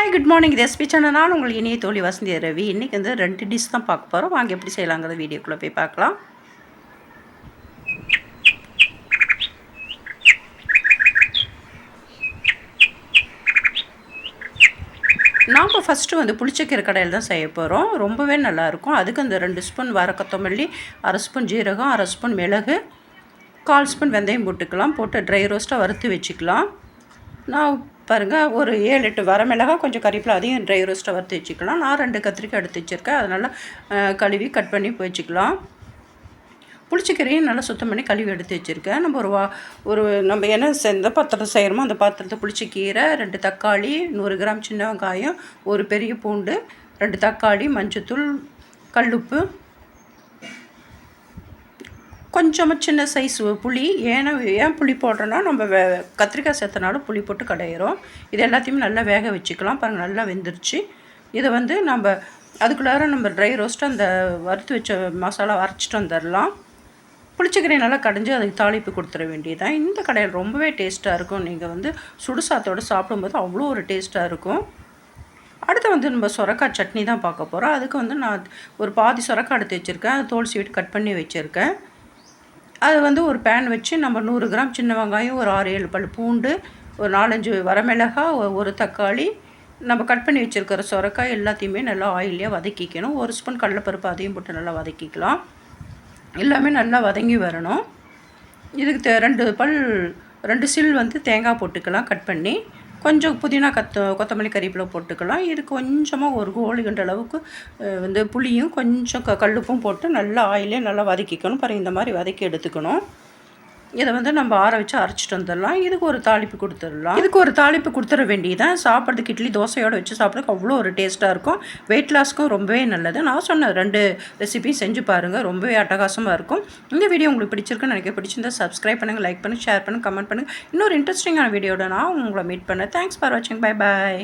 Hi good morning. இது SP channel. நான் உங்களுக்கு இனிய தோழி வசந்தி ரவி. இன்றைக்கி வந்து 2 டிஷ் தான் பார்க்க போகிறோம். வாங்க எப்படி செய்யலாங்கிறத வீடியோக்குள்ளே போய் பார்க்கலாம். நாம் ஃபஸ்ட்டு வந்து புளிச்சக்கீரை கடையில் தான் செய்ய போகிறோம். ரொம்பவே நல்லாயிருக்கும். அதுக்கு அந்த 2 ஸ்பூன் வர கொத்தமல்லி, 1/2 ஸ்பூன் ஜீரகம், 1/2 ஸ்பூன் மிளகு, 1/4 ஸ்பூன் வெந்தயம் போட்டுக்கலாம். போட்டு ட்ரை ரோஸ்ட்டாக வறுத்து வச்சுக்கலாம். நான் பாருங்கள் ஒரு 7-8 வரமிளகாய், கொஞ்சம் கறிவேப்பிலை, அதையும் ட்ரை ரோஸ்ட்டாக வறுத்து வச்சுக்கலாம். நான் 2 கத்திரிக்காய் எடுத்து வச்சுருக்கேன். அதனால் கழுவி கட் பண்ணி வச்சுக்கலாம். புளிச்சக்கீரையும் நல்லா சுத்தம் பண்ணி கழுவி எடுத்து வச்சுருக்கேன். நம்ம நம்ம என்ன எந்த பாத்திரத்தை செய்கிறோமோ அந்த பாத்திரத்தை புளிச்சக்கீரை, 2 தக்காளி, 100 கிராம் சின்ன வெங்காயம், ஒரு பெரிய பூண்டு, 2 தக்காளி, மஞ்சத்தூள், கொஞ்சமாக சின்ன சைஸ் புளி. ஏன் புளி போடுறோன்னா நம்ம கத்திரிக்காய் சேர்த்தனாலும் புளி போட்டு கடையிறோம். இது எல்லாத்தையுமே நல்லா வேக வச்சுக்கலாம். பாருங்கள் நல்லா வெந்துருச்சு. இதை வந்து நம்ம அதுக்குள்ளார நம்ம ட்ரை ரோஸ்ட்டாக அந்த வறுத்து வச்ச மசாலா அரைச்சிட்டு வந்துடலாம். புளிச்சக்கீரை நல்லா கடைஞ்சி அதுக்கு தாளிப்பு கொடுத்துட வேண்டியதான். இந்த கடையில் ரொம்பவே டேஸ்ட்டாக இருக்கும். நீங்கள் வந்து சுடுசாத்தோடு சாப்பிடும்போது அவ்வளோ ஒரு டேஸ்ட்டாக இருக்கும். அடுத்து வந்து நம்ம சொரக்காய் சட்னி தான் பார்க்க போகிறோம். அதுக்கு வந்து நான் ஒரு பாதி சொரக்காய் எடுத்து வச்சுருக்கேன். அது தோல் சீவிட்டு கட் பண்ணி வச்சுருக்கேன். அது வந்து ஒரு பேன் வச்சு நம்ம 100 கிராம் சின்ன வெங்காயம், ஒரு 6-7 பல் பூண்டு, ஒரு 4-5 வரமிளகாய், ஒரு தக்காளி, நம்ம கட் பண்ணி வச்சுருக்கிற சொரக்காய் எல்லாத்தையுமே நல்லா ஆயிலே வதக்கிக்கணும். 1 ஸ்பூன் கடலைப்பருப்பு அதையும் போட்டு நல்லா வதக்கிக்கலாம். எல்லாமே நல்லா வதங்கி வரணும். இதுக்கு 2 சில் வந்து தேங்காய் போட்டுக்கலாம் கட் பண்ணி. கொஞ்சம் புதினா கொத்தமல்லி கறிவேப்பிலை போட்டுக்கலாம். இது கொஞ்சமாக ஒரு கோலிகண்ட அளவுக்கு வந்து புளியும் கொஞ்சம் கல்லுப்பும் போட்டு நல்லா ஆயிலே நல்லா வதக்கிக்கணும். பாருங்கள் இந்த மாதிரி வதக்கி எடுத்துக்கணும். இதை வந்து நம்ம ஆற வச்சு அரைச்சிட்டு வந்துடலாம். இதுக்கு ஒரு தாளிப்பு கொடுத்துட வேண்டியதான். சாப்பிட்றதுக்கு இட்லி தோசையோடு வச்சு சாப்பிட்றதுக்கு அவ்வளோ ஒரு டேஸ்ட்டாக இருக்கும். வெயிட் லாஸ்க்கும் ரொம்பவே நல்லது. நான் சொன்ன 2 ரெசிபியும் செஞ்சு பாருங்கள். ரொம்பவே அட்டகாசமாக இருக்கும். இந்த வீடியோ உங்களுக்கு பிடிச்சிருக்குன்னு எனக்கு பிடிச்சிருந்தா சப்ஸ்கிரைப் பண்ணுங்கள், லைக் பண்ணுங்கள், ஷேர் பண்ணுங்கள், கமெண்ட் பண்ணுங்கள். இன்னொரு இன்ட்ரெஸ்டிங்கான வீடியோட நான் உங்களை மீட் பண்ணேன். தேங்க்ஸ் ஃபார் வாட்சிங். Bye bye.